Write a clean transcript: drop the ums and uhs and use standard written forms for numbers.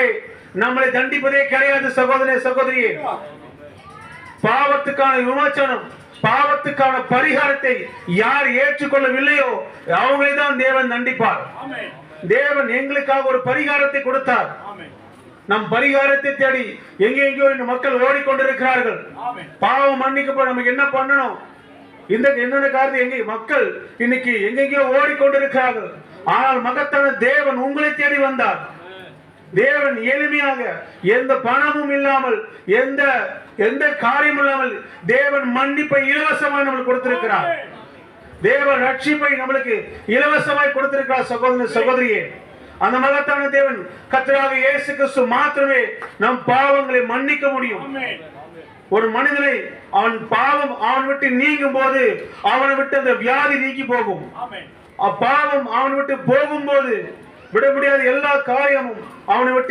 பிதாவே நம்மளை தண்டிப்பதே கிடையாது. சகோதரே சகோதரியே, பாவத்துக்கான விமோசனம், பாவத்துக்கான பரிகாரத்தை யார் ஏற்றுக்கொள்ளவில்லையோ அவங்களை தான் தேவன் தண்டிப்பார். தேவன் எங்களுக்காக ஒரு பரிகாரத்தை கொடுத்தார். நம் பரிகாரத்தை தேடி எங்கெங்கோ இந்த மக்கள் ஓடிக்கொண்டிருக்கிறார்கள். பாவம் மன்னிக்கப்பட நமக்கு என்ன பண்ணணும், இந்த என்னென்ன காரணம் எங்க மக்கள் இன்னைக்கு எங்கெங்கோ ஓடிக்கொண்டிருக்கிறார்கள். ஆனால் மகத்தான தேவன் உங்களை தேடி வந்தார். தேவன் எளிமையாக எந்த பணமும் இல்லாமல் எந்த காரியம் இல்லாமல் தேவன் மன்னிப்பை இலவசமாய் நம்மளுக்கு கொடுத்திருக்கிறார். தேவன் ரட்சிப்பை நம்மளுக்கு இலவசமாய் கொடுத்திருக்கிறார். சகோதர சகோதரியே, அந்த மகத்தான தேவன் கர்த்தராகிய இயேசு கிறிஸ்து மாத்திரமே நம் பாவங்களை மன்னிக்க முடியும். ஒரு மனிதனை அவன் பாவம் அவன் விட்டு நீங்கும் போது அவனை விட்டு அந்த வியாதி நீக்கி போகும். அப்பாவம் அவன் விட்டு போகும்போது விட முடியாத எல்லா காரியமும் அவனை விட்டு